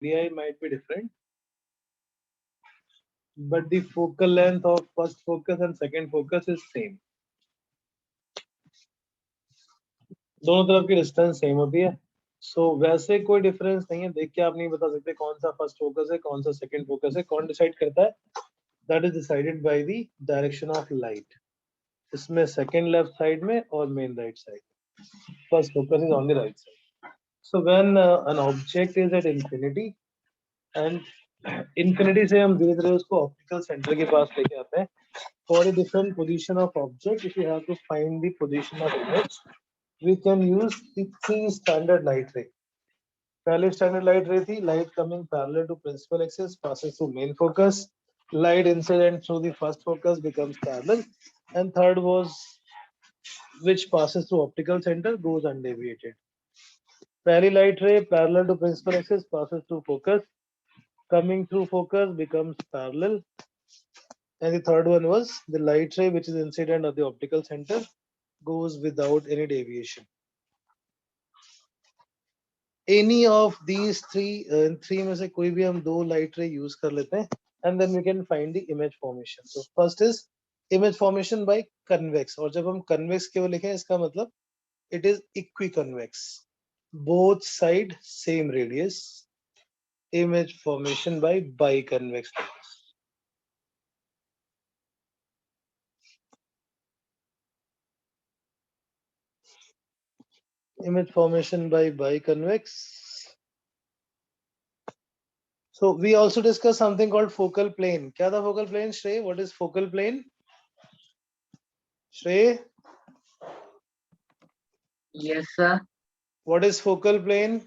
radii might be different, but the focal length of first focus and second focus is same. दोनों तरफ की distance same होती है. सो वैसे कोई डिफरेंस नहीं है. देख के आप नहीं बता सकते कौन सा फर्स्ट फोकस है, कौन सा सेकंड फोकस है. कौन डिसाइड करता है? That is decided by the direction of light. इसमें सेकंड लेफ्ट साइड में और main right side. First focus is on the right side. So when an object is at infinity, and infinity से हम धीरे धीरे उसको optical center के पास लेके आते हैं. For a different position of object, if you have to find the position of image, we can use the three standard light ray. पहले standard light ray थी, light coming parallel to principal axis passes through main focus, light incident through the first focus becomes parallel, and third was which passes through optical center goes undeviated. पहली light ray parallel to principal axis passes through focus, coming through focus becomes parallel, and the third one was the light ray which is incident of the optical center goes without any deviation. Any of these three में से कोई भी हम दो light ray use कर लेते हैं, and then we can find the image formation. So first is image formation by convex, और जब हम convex केवल लिखें इसका मतलब it is equiconvex, both side same radius. Image formation by biconvex lens. Image formation by biconvex. So we also discussed something called focal plane. क्या था focal plane, Shrey? What is focal plane? Shrey? Yes, sir. What is focal plane?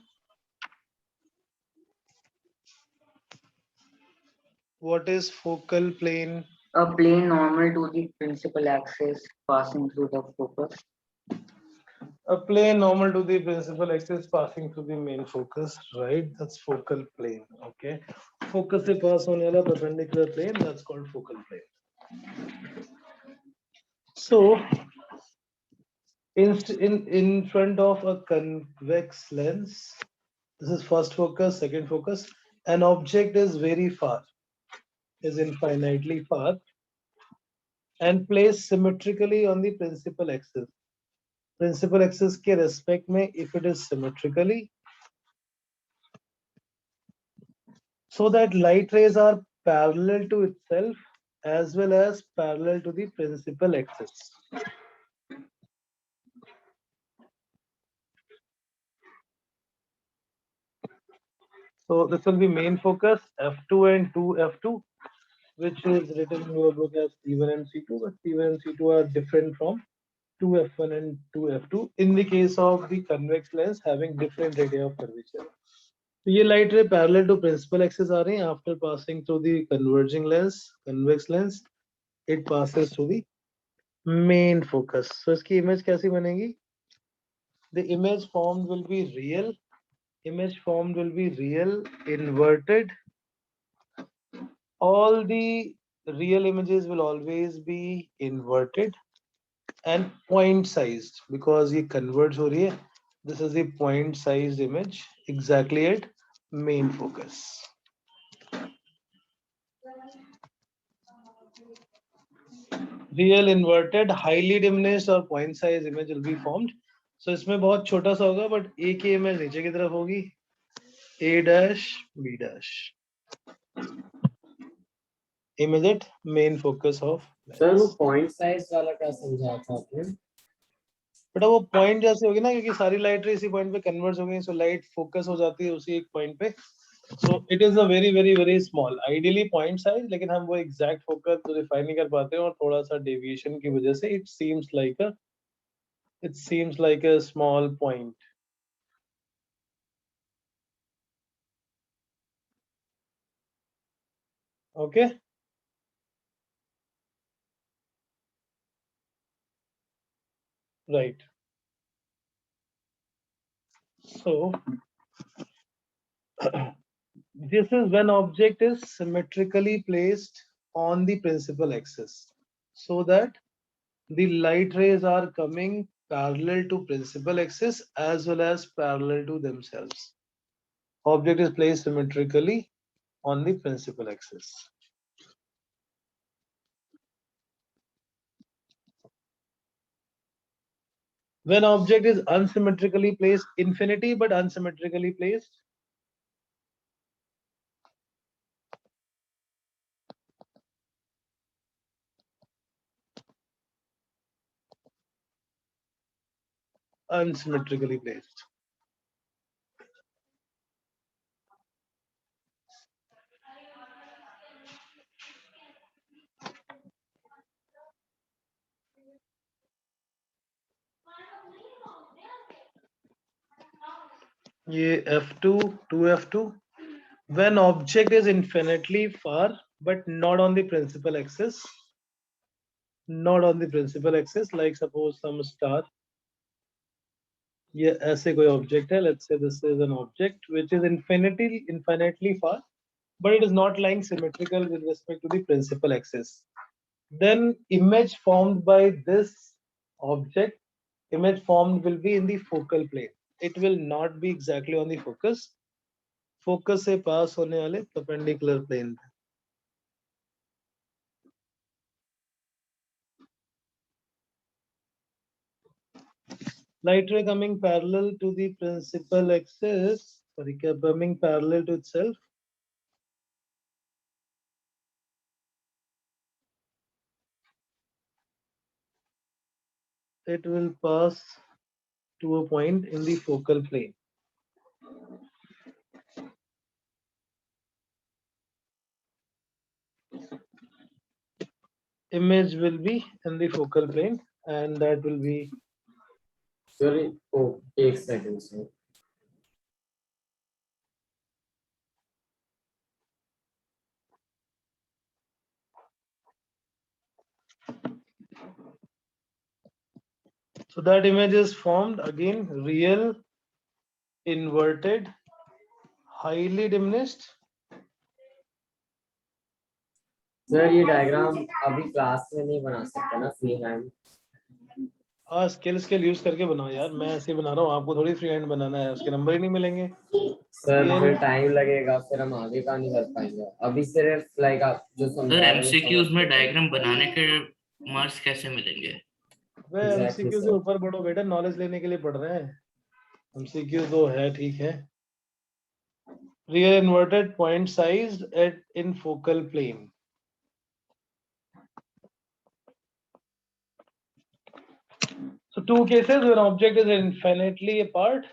What is focal plane? A plane normal to the principal axis passing through the focus. A plane normal to the principal axis passing through the main focus, right? That's focal plane. Okay. Focus से pass होने वाला perpendicular plane, that's called focal plane. So in front of a convex lens, this is first focus, second focus. An object is very far, is infinitely far, and placed symmetrically on the principal axis. Principal axis के respect में, if it is symmetrically, so that light rays are parallel to itself as well as parallel to the principal axis. So this will be main focus f2 and 2f2, which is written in your book as C1 and C2, but C1 and C2 are different from 2f1 and 2f2 in the case of the convex lens having different radii of curvature. तो ये light ray parallel to principal axis आ रही हैं. After passing through the converging lens, convex lens, it passes through the main focus. So इसकी image कैसी बनेगी? The image formed will be real. Image formed will be real, inverted. All the real images will always be inverted and point sized because ये converge हो रही है. This is the point sized image exactly at main focus. Real inverted highly diminished or point size image will be formed. So इसमें बहुत छोटा सा होगा but A की image नीचे की तरफ होगी, A dash B dash. Image at main focus of lens. Sir वो पॉइंट साइज वाला क्या समझाया था आपने? बेटा वो पॉइंट जैसे होगी ना क्योंकि सारी लाइट रे इसी पॉइंट पे कन्वर्ज हो गई, सो लाइट फोकस हो जाती है उसी एक पॉइंट पे. So it is a very very very small ideally point size, लेकिन हम वो एग्जैक्ट फोकस तो डिफाइन नहीं कर पाते हैं और थोड़ा सा डेविएशन की वजह से it seems like a small point. Okay, right. So this is when object is symmetrically placed on the principal axis so that the light rays are coming parallel to principal axis as well as parallel to themselves. Object is placed symmetrically on the principal axis. When object is unsymmetrically placed, infinity but unsymmetrically placed, unsymmetrically placed. ये F2, 2F2. When object is infinitely far but not on the principal axis, not on the principal axis, like suppose some star. ये ऐसे कोई object है, let's say this is an object which is infinitely far, but it is not lying symmetrical with respect to the principal axis. Then image formed by this object, image formed will be in the focal plane. It will not be exactly on the focus. Focus से पास होने वाले perpendicular plane. Light ray coming parallel to the principal axis, sorry, coming parallel to itself. It will pass to a point in the focal plane. Image will be in the focal plane, and that will be. Sorry, oh, 1 second, sir. So that image is formed again, real, inverted, highly diminished. Sir ये diagram अभी class में नहीं बना सकता ना free hand. हाँ, skill use करके बनाओ यार, मैं ऐसे ही बना रहा हूँ, आपको थोड़ी फ्री हैंड बनाना है, उसके नंबर ही नहीं मिलेंगे. सर फिर टाइम लगेगा, फिर हम आगे का नहीं कर पाएंगे. अभी सिर्फ लाइक आप जो समझा सर रहे हो एमसीक्यूज में डायग्राम बनाने के मार्क्स कैसे मिलेंगे? वे Exactly, एमसीक्यू से sir. ऊपर बढ़ो बेटा, नॉलेज लेने के लिए पढ़ रहे हैं. एमसीक्यू तो है, ठीक है. Real inverted point sized at in focal plane. So two cases where object is infinitely apart.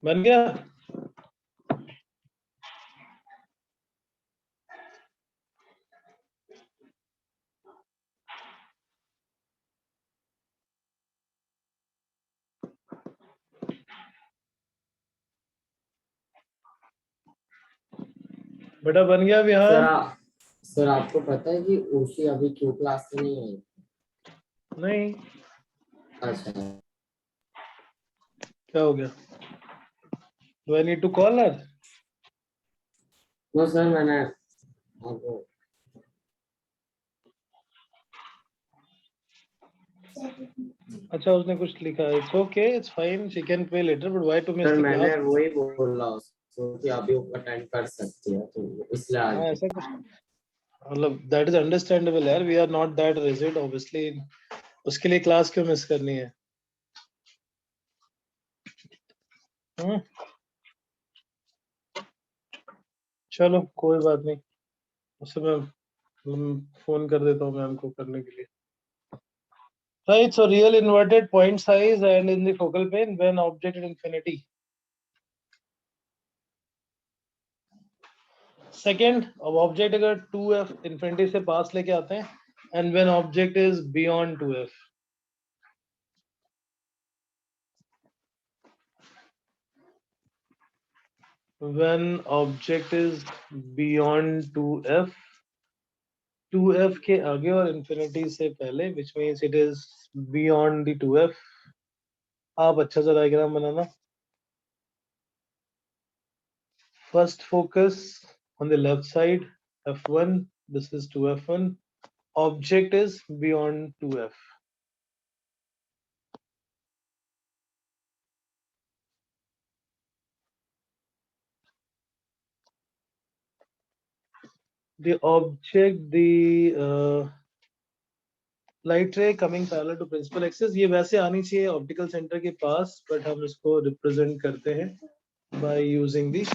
बन गया. बेटा बन गया सर विहान? सर आपको पता है कि ओशी अभी क्यों क्लास में नहीं आई? नहीं, अच्छा, क्या हो गया? Do I need to call her? No sir मैंने आपको अच्छा, उसने कुछ लिखा. It's okay, it's fine. She can pay later, but why to miss sir the मैंने class? वही बोला उसको कि अभी वो अटेंड कर सकती है, तो इसलिए हाँ, आज. ऐसा कुछ मतलब that is understandable यार. We are not that rigid, obviously. उसके लिए क्लास क्यों मिस करनी है? चलो कोई बात नहीं, उस समय फोन कर देता हूँ मैम को करने के लिए. Right, so real inverted point size and in the focal plane when object at infinity. Second, अब object अगर 2f infinity से पास लेके आते हैं and when object is beyond 2f. When object is beyond 2f, 2f के आगे और infinity से पहले, which means it is beyond the 2f. आप अच्छा सा diagram banana. First focus on the left side, f1. This is 2f1. Object is beyond 2f. The object, the light ray coming parallel to principal axis, ये वैसे आनी चाहिए optical center के पास, but हम इसको represent करते हैं by using the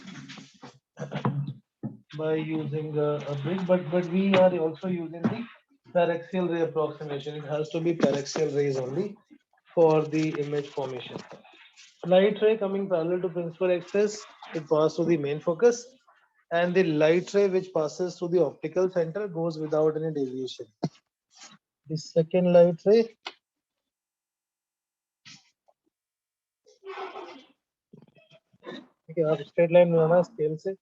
a brick, but we are also using the paraxial ray approximation. It has to be paraxial rays only for the image formation. Light ray coming parallel to principal axis, it passes through the main focus, and the light ray which passes through the optical center goes without any deviation. The second light ray, okay, आप straight line बनाना scale से.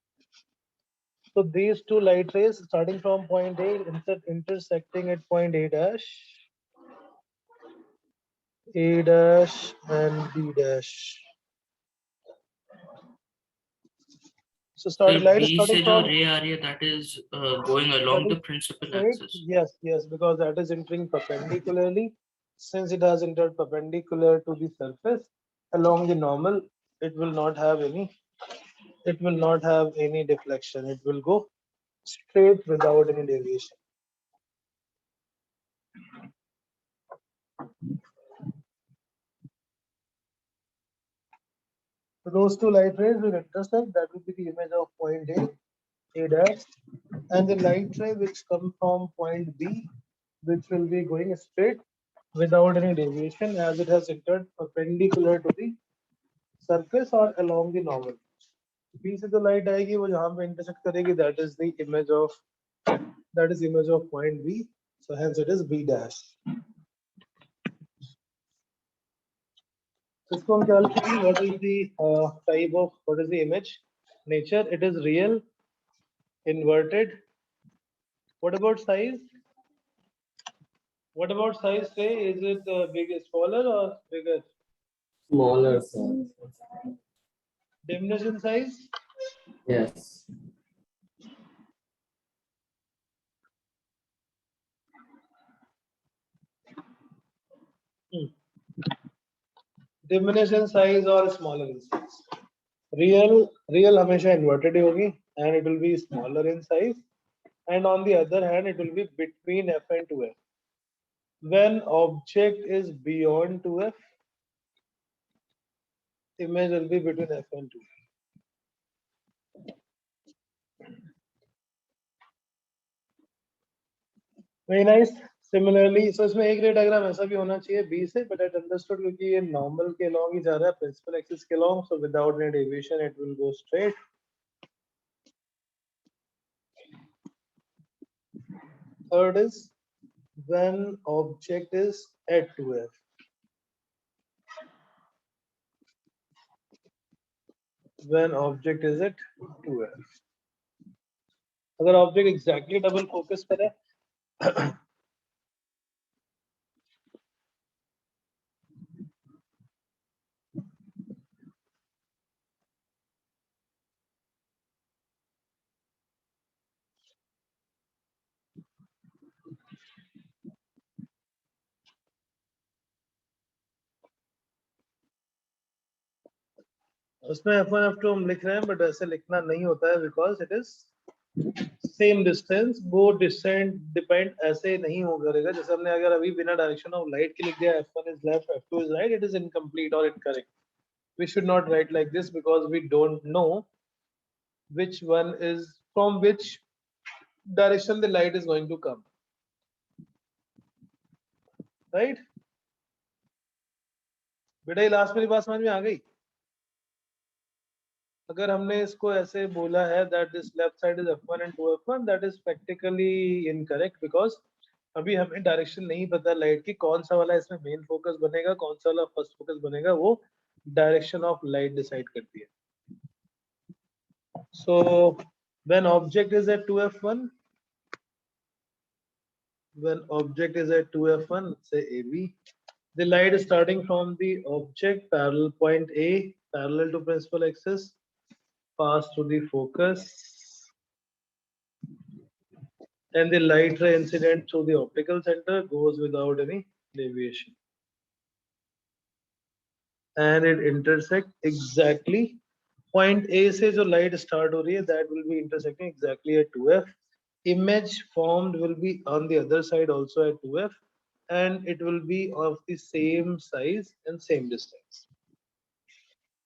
So these two light rays starting from point A, intersecting at point A dash and B dash. So So light is B starting से जो from ray आ रही है, that is going along the principal straight. axis. Yes, because that is entering perpendicularly. Since it has entered perpendicular to the surface along the normal, it will not have any deflection. It will go straight without any deviation. So those two light rays will intersect. That will be the image of point A dash, and the light ray which come from point B, which will be going straight without any deviation as it has entered perpendicular to the surface or along the normal. B से जो light आएगी वो जहाँ पे intersect करेगी, that is image of point B. So hence it is B dash. इसको हम क्या लिखेंगे? What is the type of, what is the image nature? It is real, inverted. What about size? What about size? Say, is it bigger, smaller or bigger? Smaller, sir. Diminution size? Yes. Diminution size or smaller in size? Real हमेशा inverted ही होगी and it will be smaller in size, and on the other hand it will be between f and 2f. When object is beyond 2f, image will be between f and 2f. Very nice. Similarly, so इसमें एक रे diagram ऐसा भी होना चाहिए B से, but I understood क्योंकि ये normal के along ही जा रहा है, principal axis के along, so without any deviation it will go straight. Third is when object is at 2f. When object is at 2f. अगर object exactly double focus पर है, उसमें f1 f2 हम लिख रहे हैं, but ऐसे लिखना नहीं होता है because it is same distance. वो डिस्टेंस डिपेंड ऐसे नहीं हो करेगा. जैसे हमने अगर अभी बिना डायरेक्शन ऑफ लाइट के लिख दिया f1 is left, f2 is right, it is incomplete or incorrect. We should not write like this because we don't know which one is from which direction the light is going to come, right? बेटा ये last मेरी बात समझ में आ गई? अगर हमने इसको ऐसे बोला है that this left side is f1 and 2f1, that is practically incorrect because अभी हमें डायरेक्शन नहीं पता लाइट की, कौन सा वाला इसमें मेन फोकस बनेगा, कौन सा वाला फर्स्ट फोकस बनेगा, वो डायरेक्शन ऑफ लाइट डिसाइड करती है. So when object is at 2f1, when object is at 2f1, say AB, the light is starting from the object parallel point A, parallel to principal axis, pass through the focus, and the light ray incident through the optical center goes without any deviation, and it intersect exactly point A से जो light start हो रही है, that will be intersecting exactly at 2f. Image formed will be on the other side also at 2f, and it will be of the same size and same distance.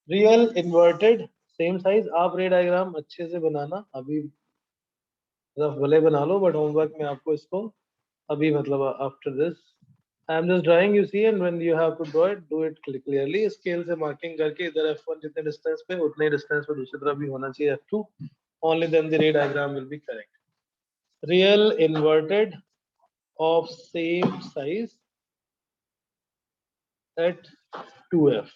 Real inverted same size. आप रे diagram अच्छे से बनाना, अभी rough भले बना लो, but homework में आपको इसको अभी मतलब after this I'm just drawing, you see, and when you have to draw it, do it clearly. Scale से मार्किंग करके इधर f1 जितने डिस्टेंस पे उतने डिस्टेंस पे दूसरी तरफ भी होना चाहिए f2. Only then the ray diagram will be correct. Real inverted of same size at 2f.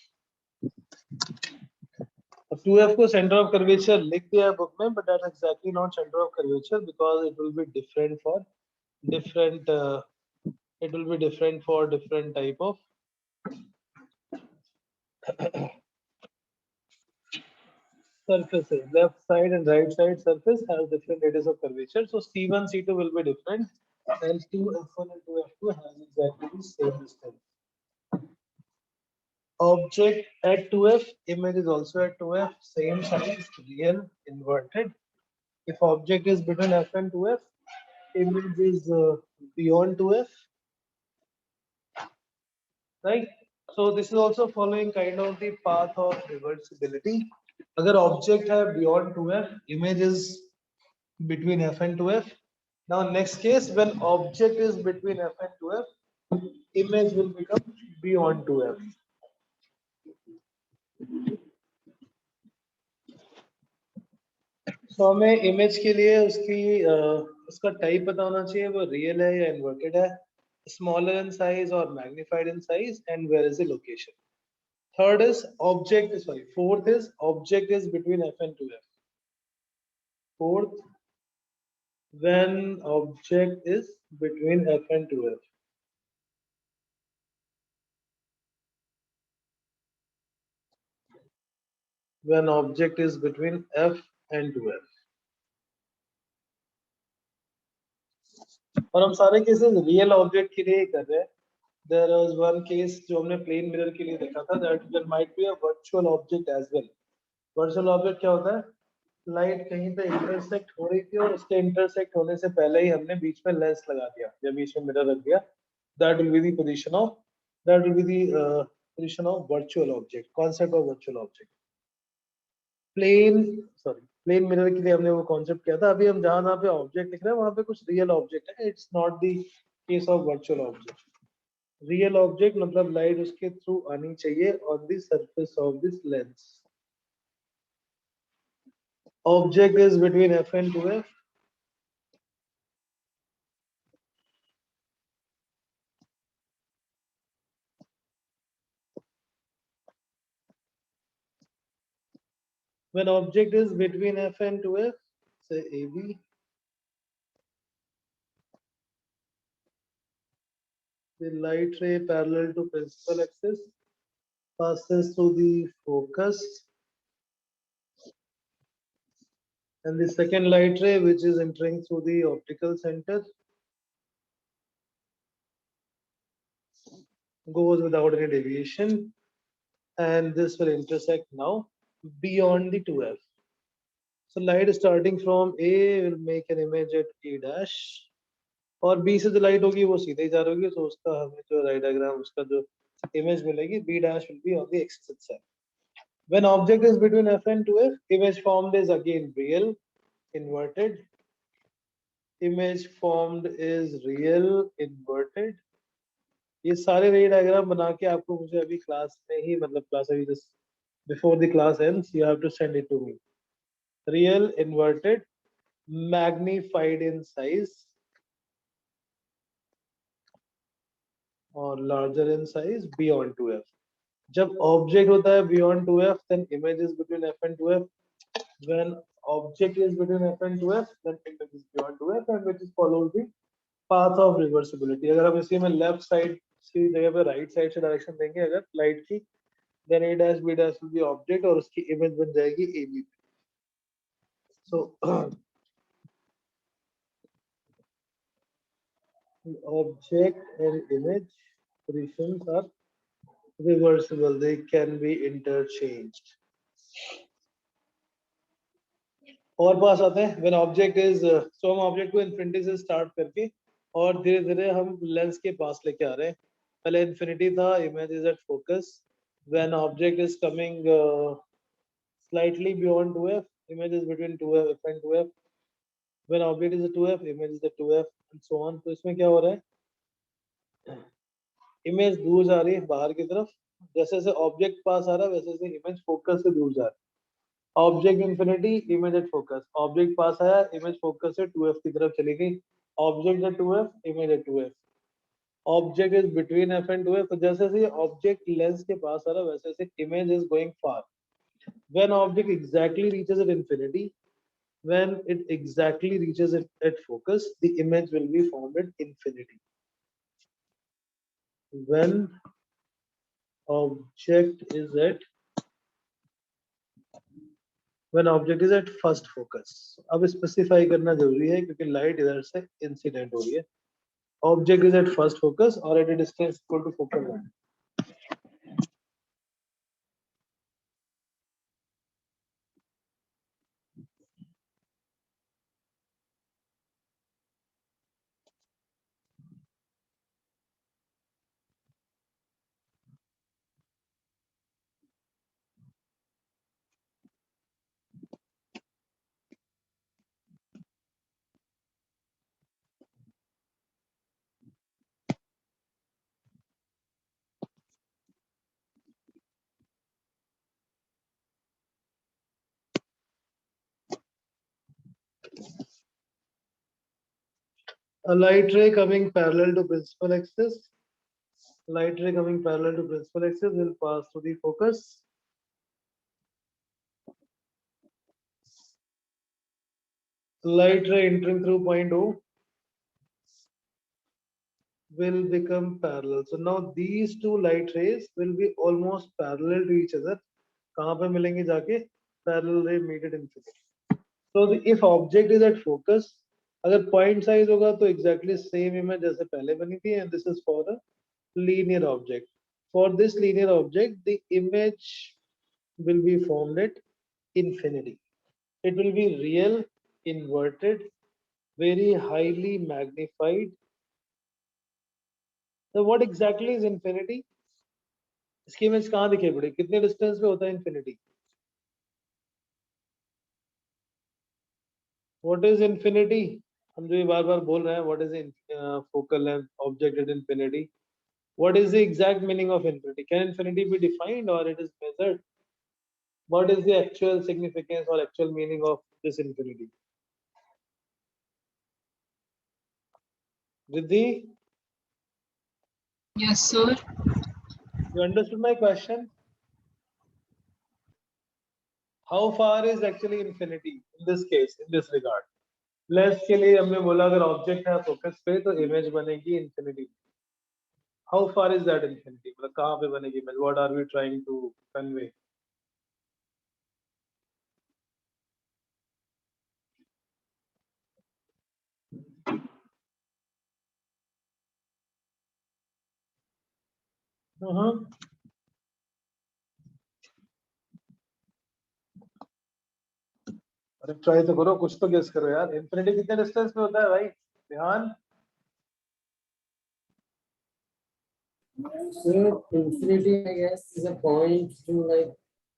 अब 2f को center of curvature लिख दिया है बुक में, but that's exactly not center of curvature because it will be different for different. It will be different for different type of surfaces. Left side and right side surface has different radius of curvature. So C1, C2 will be different, and 2f1 and 2f2 has exactly the same distance. Object at 2f, image is also at 2f, same size, real, inverted. If object is between f and 2f, image is beyond 2f, right? So this is also following kind of the path of reversibility. अगर object है beyond 2f, image is between f and 2f. Now next case, when object is between f and 2f, image will become beyond 2f. So हमें image के लिए उसका type पता होना चाहिए, वो real है या inverted है, smaller in size or magnified in size, and where is the location. Third is object, sorry, fourth is object is between f and 2f. Fourth, when object is between f and 2f. When object is between f and 2f. और हम सारे cases real object के लिए ही कर रहे हैं. There was one case जो हमने प्लेन मिरर के लिए देखा था, that there might be a virtual object as well. Virtual object क्या होता है? लाइट कहीं पे इंटरसेक्ट हो रही थी और उसके इंटरसेक्ट होने से पहले ही हमने बीच में लेंस लगा दिया या बीच में मिरर रख दिया. That will be the position of virtual object. Concept of virtual object. Plane mirror के लिए हमने वो कॉन्सेप्ट किया था. अभी हम जहां पे ऑब्जेक्ट लिख रहे हैं वहां पे कुछ रियल ऑब्जेक्ट है. It's not the case of virtual object. Real object मतलब लाइट उसके थ्रू आनी चाहिए on the surface of this lens. Object is between f and 2f. When object is between f and 2f, say AB, the light ray parallel to principal axis passes through the focus, and the second light ray, which is entering through the optical center, goes without any deviation, and this will intersect now beyond the 2f. So light starting from A will make an image at A dash, और B से जो light होगी वो सीधे ही जा रही होगी, तो उसका हमें जो राइट डायग्राम उसका जो इमेज मिलेगी, B dash will be on the axis itself. When object is between f and 2f, image formed is again real, inverted. Image formed is real, inverted. ये सारे रे डायग्राम बना के आपको मुझे अभी क्लास में ही, मतलब क्लास अभी just before the class ends, you have to send it to me. Real, inverted, magnified in size और larger in size beyond 2f. जब ऑब्जेक्ट होता है beyond 2f, then image is between f and 2f. When object is between f and 2f, then image is beyond 2f, and which is follows the path of reversibility. अगर हम इसी में left side की जगह पे right side से direction देंगे अगर लाइट की, then a dash b dash will be object और उसकी इमेज बन जाएगी ab. So object and image positions are reversible. They can be interchanged. और पास आते हैं व्हेन ऑब्जेक्ट इज, सो हम ऑब्जेक्ट को इन्फिनिटी से स्टार्ट करके और धीरे धीरे हम लेंस के पास लेके आ रहे हैं. पहले इन्फिनिटी था, image is at focus. When object is coming slightly beyond 2f, image is between 2f and 2f. When object is 2f, image is 2f and so on. तो इसमें क्या हो रहा है, इमेज दूर जा रही है बाहर की तरफ. जैसे जैसे ऑब्जेक्ट पास आ रहा है वैसे वैसे इमेज फोकस से दूर जा रहा है. Object infinity, image at focus. Object पास आया, इमेज फोकस से 2f की तरफ चली गई. Object at 2f, image at 2f. Object is between f and 2f. तो जैसे जैसे ऑब्जेक्ट लेंस के पास आ रहा है वैसे वैसे image is going far. When object exactly reaches at infinity, when it exactly reaches it at focus, the image will be formed at infinity. When object is at first focus. अब specify करना जरूरी है क्योंकि light इधर से incident हो रही है. Object is at first focus और at a distance equal to focal length. A light ray coming parallel to principal axis. Light ray coming parallel to principal axis will pass through the focus. Light ray entering through point O will become parallel. So now these two light rays will be almost parallel to each other. कहाँ पे मिलेंगे जाके? Parallel ray meet at infinity. So if object is at focus, अगर point size होगा तो exactly same image जैसे पहले बनी थी, and this is for a linear object. For this linear object, the image will be formed at infinity. It will be real, inverted, very highly magnified. So what exactly is infinity? इसकी image कहाँ दिखाई पड़ी, कितने distance पे होता है infinity? What is infinity? हम जो ये बार बार बोल रहे हैं, what is focal length, object at infinity? What is the exact meaning of infinity? Can infinity be defined or it is measured? What is the actual significance or actual meaning of this infinity? Riddhi, Yes, sir. you understood my question? How far is actually infinity in this case, in this regard? Lens के लिए हमने बोला अगर object है focus पे तो image बनेगी infinity. How far is that infinity, मतलब कहाँ पे बनेगी image? What are we trying to convey? अरे ट्राई तो करो, कुछ तो गेस करो यार. इंफिनिटी कितने डिस्टेंस पे होता है भाई? ध्यान. So infinity, I guess, is a point to like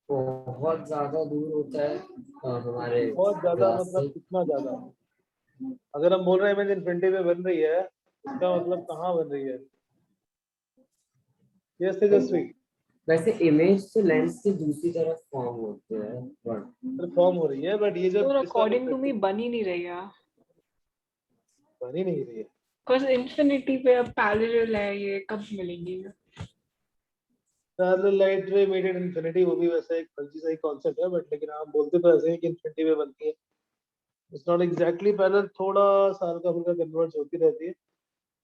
बहुत ज्यादा दूर होता है हमारे बहुत ज्यादा ग्लास से. मतलब कितना ज्यादा? अगर हम बोल रहे हैं इमेज इंफिनिटी पे बन रही है, इसका मतलब कहाँ बन रही है? Yes, तेजस्वी, वैसे इमेज तो लेंस की दूसरी तरफ फॉर्म होते हैं, बट फॉर्म हो रही है, बट ये जब तो इस वाले अकॉर्डिंग टू मी बन ही नहीं रही है, बन ही नहीं रही है। बिकॉज इन्फिनिटी पे अब पैरेलल है, ये कब मिलेंगी? पैरेलल लाइट रे मेड इन इंफिनिटी, वो भी वैसे एक फर्जी सा ही कॉन्सेप्ट है, बट लेकिन आप बोलते तो ऐसे हैं कि इंफिनिटी में बनती है। इट्स नॉट एग्जैक्टली पैरेलल, थोड़ा सा हल्का फुल्का कन्वर्ज होती रहती है,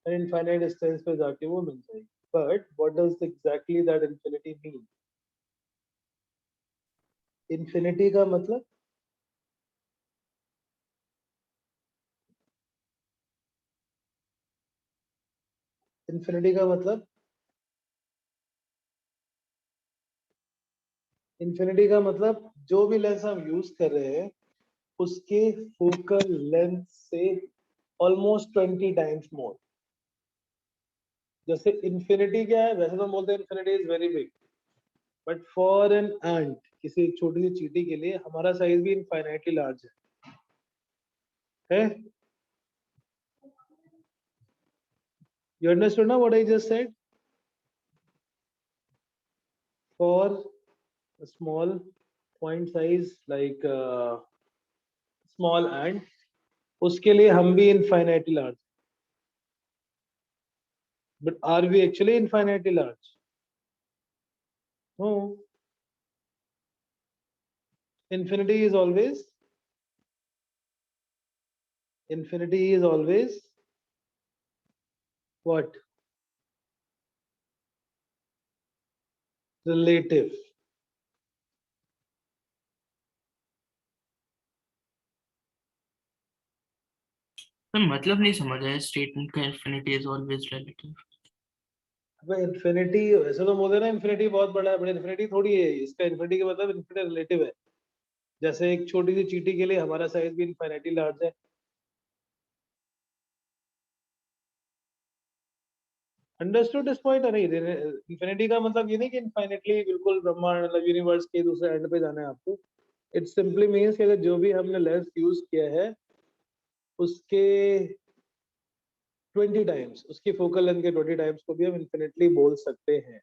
एंड इनफाइनाइट डिस्टेंस पे जाके वो मिल जाएगी। But what does exactly that infinity mean? Infinity का मतलब इंफिनिटी का मतलब इंफिनिटी का मतलब जो भी लेंस हम यूज कर रहे हैं उसके फोकल लेंथ से ऑलमोस्ट 20 टाइम्स मोर। जैसे इंफिनिटी क्या है, वैसे तो हम बोलते हैं infinity is very big, but for an ant, किसी एक छोटी सी चींटी के लिए हमारा साइज भी इनफाइनाइटली लार्ज है? You understood now what I just said? For a small point size like small ant, उसके लिए हम भी infinitely large. But are we actually infinitely large? No. Infinity is always what? Relative. मैं मतलब नहीं समझ आया स्टेटमेंट का, इन्फिनिटी इज ऑलवेज रिलेटिव। अब इंफिनिटी वैसे तो बोलते हैं ना इंफिनिटी बहुत बड़ा है, बट इंफिनिटी थोड़ी है, इसका इंफिनिटी का मतलब इंफिनिटी रिलेटिव है। जैसे एक छोटी सी चींटी के लिए हमारा साइज भी इनफाइनाइटली लार्ज है। Understood this point? नहीं, इंफिनिटी का मतलब ये नहीं कि इनफाइनाइटली बिल्कुल ब्रह्मांड मतलब यूनिवर्स के दूसरे एंड पे जाना है आपको। इट सिंपली मींस कि अगर जो भी हमने लेंस यूज किया है उसके 20 टाइम्स, उसकी फोकल लेंथ के 20 टाइम्स को भी हम इनफिनिटली बोल सकते हैं।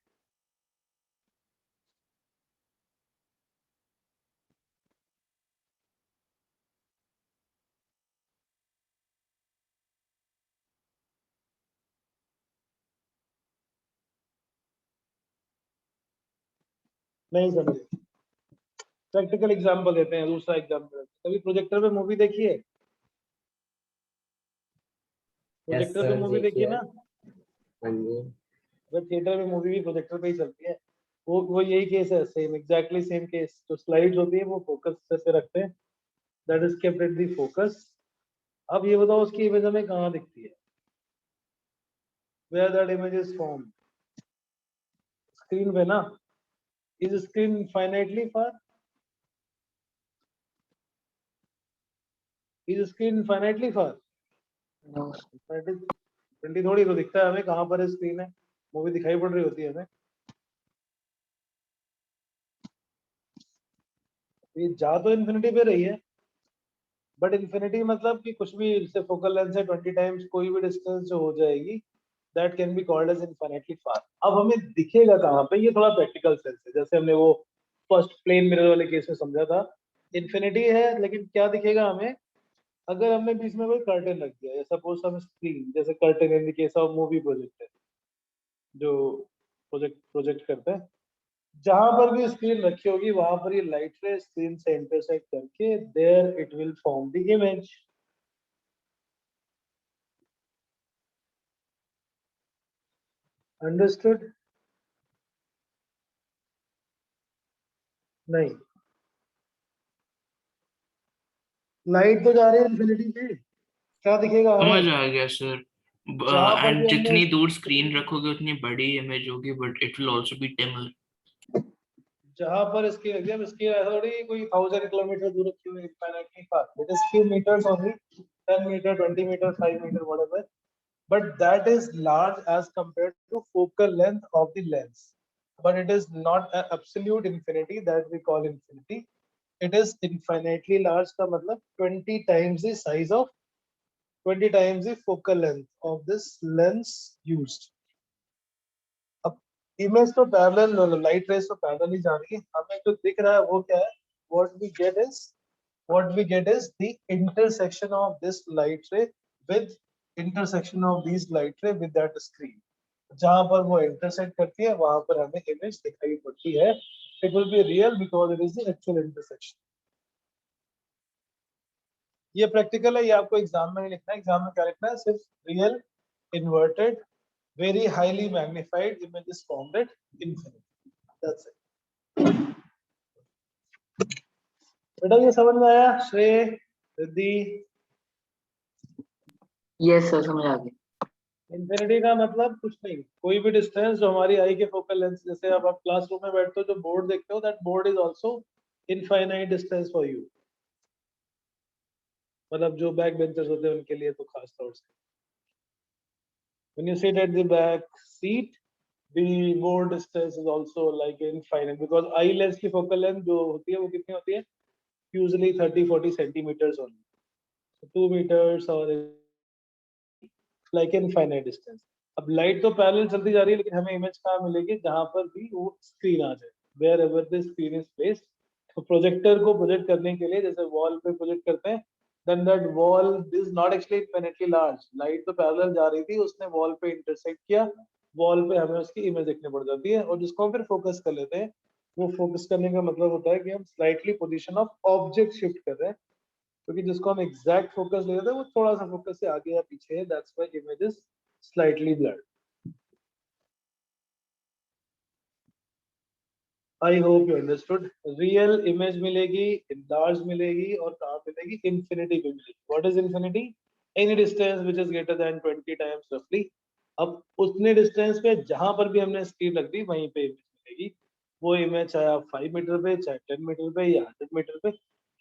नहीं समझे? प्रैक्टिकल एग्जांपल देते हैं, दूसरा एग्जांपल। कभी प्रोजेक्टर पे मूवी देखी है? प्रोजेक्टर पे सर मूवी देखी है देखिए। ना? हाँ जी। अगर थिएटर में मूवी भी प्रोजेक्टर पे ही चलती है, वो यही केस है, सेम एग्जैक्टली सेम केस। जो स्लाइड्स होती है वो फोकस से रखते हैं, that is kept at the focus. अब ये बताओ उसकी इमेज हमें कहाँ दिखती है? Where that image is form? Screen पे ना? Is screen finitely far? Is screen finitely far? No. 20 थोड़ी तो दिखता है हमें कहाँ पर स्क्रीन है, मूवी दिखाई पड़ रही होती है हमें। ये जा तो इन्फिनिटी पे रही है, बट इन्फिनिटी मतलब कि कुछ भी इससे फोकल लेंथ से 20 टाइम्स कोई भी डिस्टेंस जो हो जाएगी, that can be called as infinitely far. अब हमें दिखेगा कहाँ पे, ये थोड़ा प्रैक्टिकल सेंस है। जैसे हमने वो फर्स्ट प्लेन मिरर वाले केस में समझा था, इन्फिनिटी है लेकिन क्या दिखेगा हमें? अगर हमने बीच में कोई कर्टेन रख दिया, या सपोज हम स्क्रीन जैसे curtain in the case of movie projector जो प्रोजेक्ट करते हैं, जहां पर भी स्क्रीन रखी होगी वहां पर ये लाइट रे स्क्रीन से इंटरसेक्ट करके there it will form the image. Understood? नहीं, लाइट तो जा रही है इन्फिनिटी पे, क्या दिखेगा समझ हमें? आ गया सर। जहां पर एंड भी हमने जितनी दूर स्क्रीन रखोगे उतनी बड़ी इमेज होगी, but it will also be dimmer. जहां पर इसकी एग्जाम इसकी ऐसा थोड़ी कोई 1000 किलोमीटर दूर रखी हुई infinitely far, it is few meters only, 10 meter, 20 meter, 5 meter, whatever, but that is large as compared to focal length of the lens. But it is not an absolute infinity that we call infinity. It is infinitely large का मतलब 20 times the size of 20 times the focal length of this lens used. अब image तो parallel, light rays तो parallel ही जा रही है, हमें जो दिख रहा है वो क्या है, what we get is the intersection of this light ray with intersection of these light ray with that screen. जहां पर वो इंटरसेक्ट करती है वहां पर हमें इमेज दिखाई पड़ती है. It will be real because it is the actual intersection. ये प्रैक्टिकल है, ये आपको एग्जाम में नहीं लिखना है. एग्जाम में क्या लिखना है, सिर्फ real inverted very highly magnified images formed at infinity. That's it. बेटा ये समझ में आया श्रेय, रिद्धि? Yes sir, समझ आ गया. इंफिनिटी का मतलब कुछ नहीं, कोई भी डिस्टेंस जो हमारी आई के फोकल लेंथ, जैसे अब आप क्लासरूम में बैठते हो जो बोर्ड देखते हो, that board is also infinite distance for you. मतलब जो बैक बेंचर्स होते हैं उनके लिए तो खास तौर से. When you sit at the back seat, the board distance is also like infinite because eye lens की focal length जो होती है वो कितनी होती है? Usually 30-40 centimeters only. So 2 meters or like infinite distance. अब लाइट तो पैरेलल चलती जा रही है, लेकिन हमें इमेज कहाँ मिलेगी, जहां पर भी वो स्क्रीन आ जाए, wherever the screen is placed. तो प्रोजेक्टर को प्रोजेक्ट करने के लिए जैसे वॉल पे प्रोजेक्ट करते हैं, then that wall is not actually infinitely large. Light तो पैरेलल जा रही थी, उसने वॉल पे इंटरसेक्ट किया, वॉल पे हमें उसकी इमेज देखने पड़ जाती है, और जिसको हम फिर फोकस कर लेते हैं. वो फोकस करने का मतलब होता है कि हम slightly position of object shift कर रहे हैं, क्योंकि जिसको हम एग्जैक्ट फोकस ले रहे थे वो थोड़ा सा फोकस से आगे या पीछे है. That's why image is slightly blurred. I hope you understood. Real image मिलेगी, इंलार्ज मिलेगी, और कहाँ मिलेगी, इंफिनिटी पे मिलेगी. What is infinity? Any distance which is greater than 20 times रफली. अब उतने डिस्टेंस पे जहां पर भी हमने स्क्रीन रख दी वहीं पे इमेज मिलेगी. वो इमेज चाहे आप 5 मीटर पे, चाहे 10 मीटर पे या 100 मीटर पे,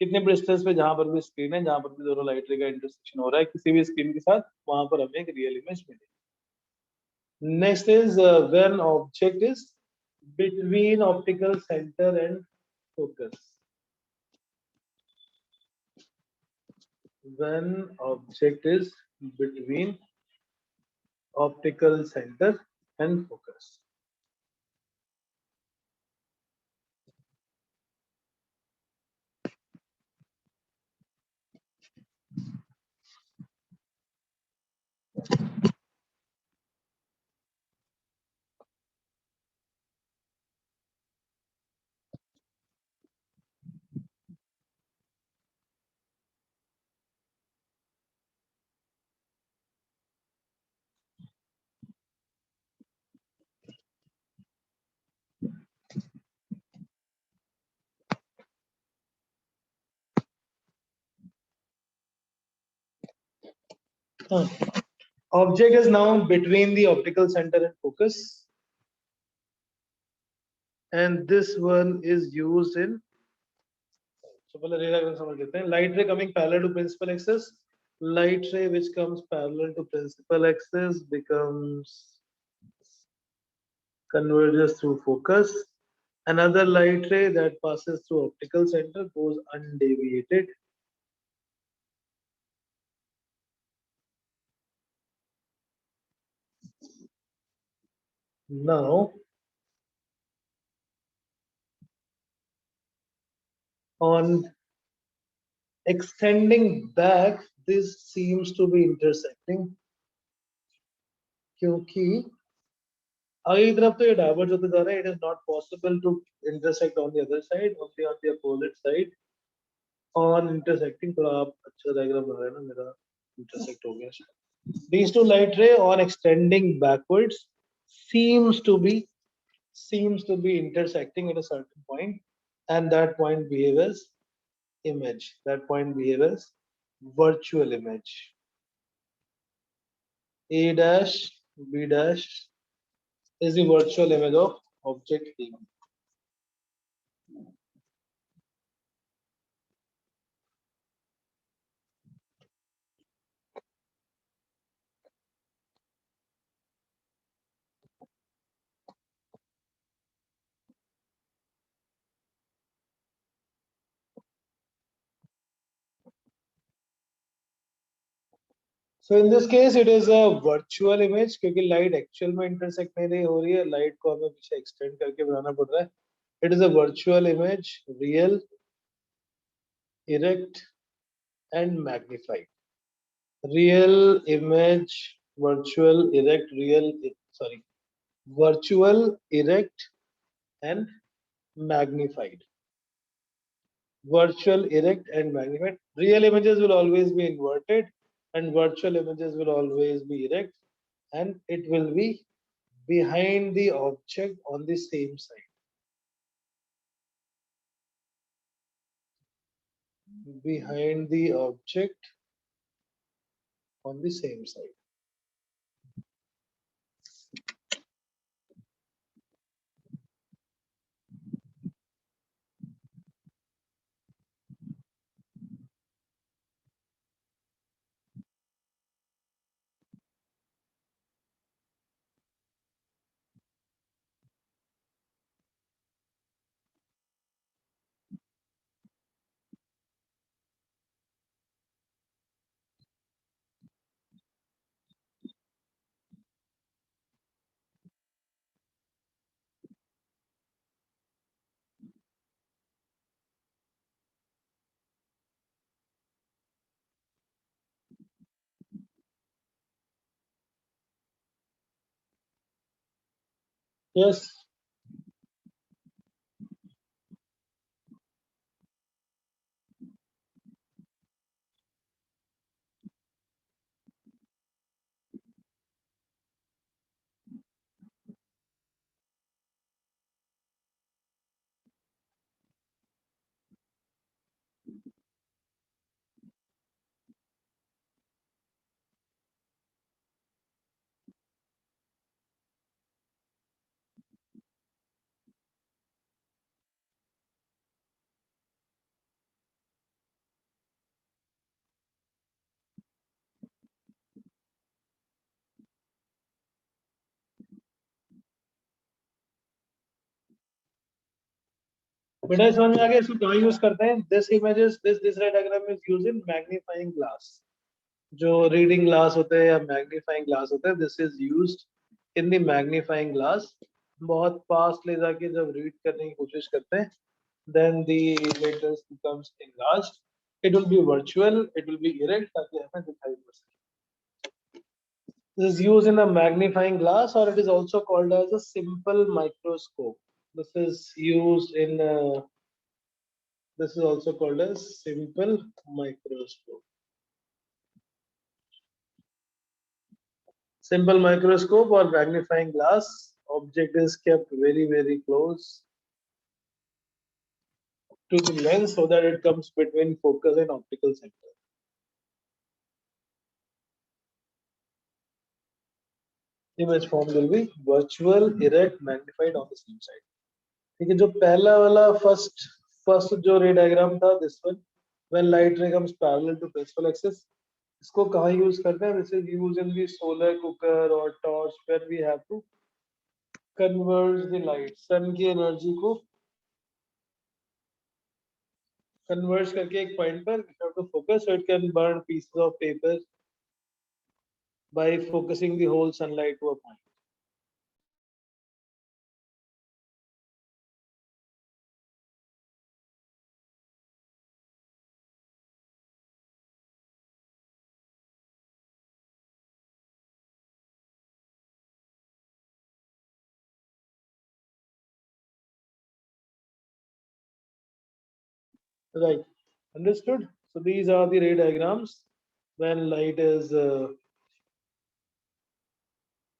कितने भी डिस्टेंस पे जहां पर भी स्क्रीन है, जहां पर भी दोनों लाइट रे का इंटरसेक्शन हो रहा है किसी भी स्क्रीन के साथ, वहां पर हमें एक रियल इमेज मिलेगी. Next is when object is between optical center and focus. When object is between optical center and focus. Object is now between the optical center and focus, and this one is used in, so पहले रे diagram समझ लेते हैं. Light ray coming parallel to principal axis, light ray which comes parallel to principal axis becomes converges through focus. Another light ray that passes through optical center goes undeviated. Now, on extending back, this seems to be intersecting, क्योंकि आगे की तरफ तो ये diverge होते जा रहा है. It is not possible to intersect on the other side, only on the opposite side. On intersecting, थोड़ा आप अच्छा डायग्राम बना रहे हैं ना, मेरा intersect हो गया शायद. These two light ray on extending backwards seems to be intersecting at a certain point, and that point behaves as image. That point behaves as virtual image. A dash B dash is the virtual image of object A. So in this case it is a virtual image क्योंकि light actual में intersect नहीं हो रही है, light को हमें पीछे extend करके बनाना पड़ रहा है. It is a virtual image, real, erect and magnified. Real image, virtual, erect, virtual, erect and magnified. Virtual, erect and magnified. Real images will always be inverted and virtual images will always be erect, and it will be behind the object on the same side. Behind the object on the same side. Yes. बेटा समझ में आ गया इसको कहाँ use करते हैं? This images, this ray diagram is used in magnifying glass. जो reading glass होते हैं या मैग्नीफाइंग ग्लास होते हैं, this is used in the magnifying glass. बहुत पास ले जाके जब रीड करने की कोशिश करते हैं, then the images becomes enlarged. It will be virtual, it will be erect ताकि हमें दिखाई पड़ सके. This is used in a magnifying glass or it is also called as a simple microscope. This is used in this is also called as simple microscope. Simple microscope or magnifying glass, object is kept very close to the lens so that it comes between focus and optical center. Image form will be virtual, erect, magnified on the same side. ठीक है, जो पहला वाला first जो ray diagram था, this one, when light ray comes parallel to principal axis, इसको कहाँ use करते हैं? This is used in the solar cooker or torch where we have to converge the light, sun की energy को converge करके एक point पर you have to focus so it can burn pieces of paper by focusing the whole sunlight to a point. Right, understood? So these are the ray diagrams when light is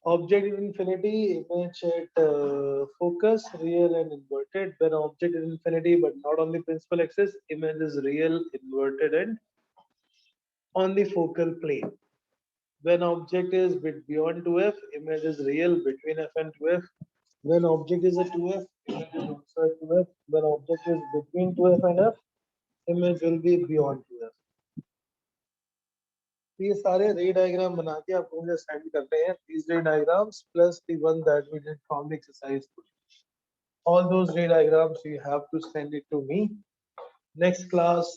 object in infinity, image at focus, real and inverted. When object is infinity but not on the principal axis, image is real, inverted and on the focal plane. When object is beyond 2f, image is real between f and 2f. When object is at 2f, image is also at 2f. When object is between 2f and f, image will be beyond 2f. ये सारे रे diagram बना के आपको मुझे send करते हैं. These ray diagrams plus the one that we did from the exercise. All those ray diagrams you have to send it to me Next class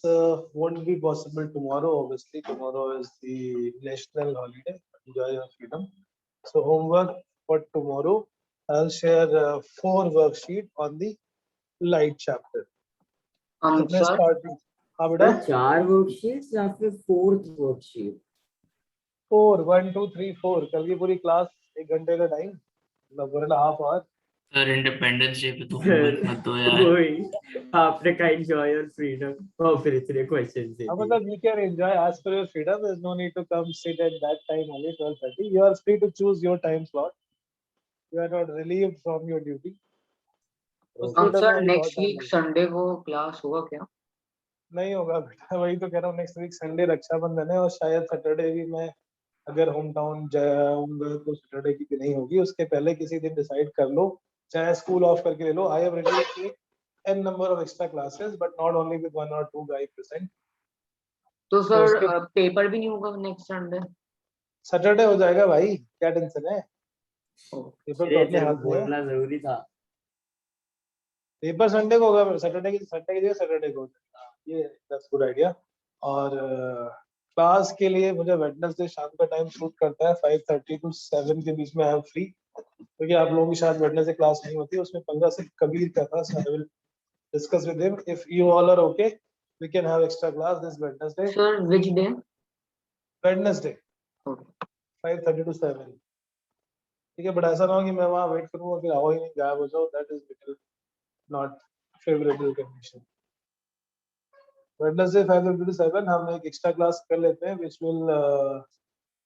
won't be possible tomorrow. Obviously, tomorrow is the national holiday. Enjoy your freedom. So homework for tomorrow. I'll share 4 worksheet on the light chapter. कितने Sir, start? हाँ बेटा. Sir 4 worksheets या फिर 4th worksheet? 4 1 2 3 4. कल की पूरी class 1 घंटे का टाइम. मतलब 1.5 hour. सर इंडिपेंडेंस डे पे तो होमवर्क मत दो यार। वही आपने कहा एंजॉय योर फ्रीडम और फिर इतने क्वेश्चंस दे हाँ दिए। मतलब you can enjoy as per your freedom. There's no need to come sit at that time only 12:30. You are free to choose your time slot. You are not relieved from your duty. उस freedom sir, में अभी बहुत next time week है. Sunday को class होगा क्या? नहीं होगा बेटा. वही तो कह रहा हूँ. नेक्स्ट वीक संडे रक्षाबंधन है और शायद सैटरडे भी मैं अगर होम टाउन जाऊंगा तो सैटरडे की भी नहीं होगी. उसके पहले किसी दिन डिसाइड कर लो. चाहे स्कूल ऑफ करके ले लो. I have ready to take n number of extra classes but not only with 1 or 2 guys present. तो तो सर उसके पेपर भी नहीं होगा नेक्स्ट संडे? सैटरडे हो जाएगा भाई. क्या टेंशन है. पेपर तो ये अपने तेरे को हाथ में है. बोलना जरूरी था। पेपर संडे को होगा. सैटरडे की जगह सैटरडे को. ये दैट्स गुड आइडिया. और क्लास के लिए मुझे वेडनेसडे शाम का टाइम सूट करता है. 5:30 to 7 के बीच में आई एम फ्री. क्योंकि आप लोगों की शायद वेडनेसडे क्लास नहीं होती. उसमें 15 से कबीर का था. So I will discuss with him. If you all are okay we can have extra class this Wednesday. Sir which day? Wednesday Okay. 5:30 to 7. ठीक है. बट ऐसा ना हो कि मैं वहाँ वेट करूँ और फिर आओ ही नहीं, गायब हो जाओ. That is not favourable condition. Wednesday 5:30 to 7 हम एक एक्स्ट्रा क्लास कर लेते हैं which will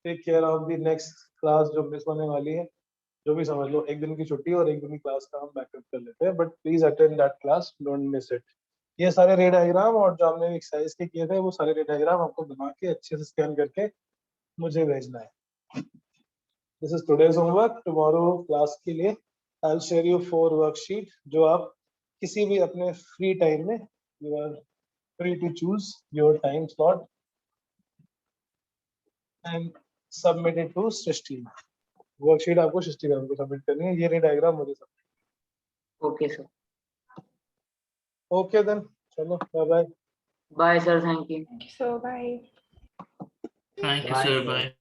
take care of the next class जो मिस होने वाली है. जो भी समझ लो. एक दिन की छुट्टी और एक दिन की क्लास का हम बैकअप कर लेते हैं. But please attend that class. Don't miss it. ये सारे रे डायग्राम और जो हमने एक्सरसाइज के किए थे वो सारे रे डायग्राम आपको बना के अच्छे से स्कैन करके मुझे भेजना है. This is today's homework. Tomorrow class के लिए I will share you 4 worksheet जो आप किसी भी अपने फ्री टाइम में you are free to choose your time slot and submit it to Srishti. Worksheet आपको सृष्टि मैम को सबमिट करनी है. ये रे डायग्राम मुझे submit. Okay sir. Okay then. चलो bye bye. Bye sir, thank you. So bye. Thank you Bye, sir, sir. Bye.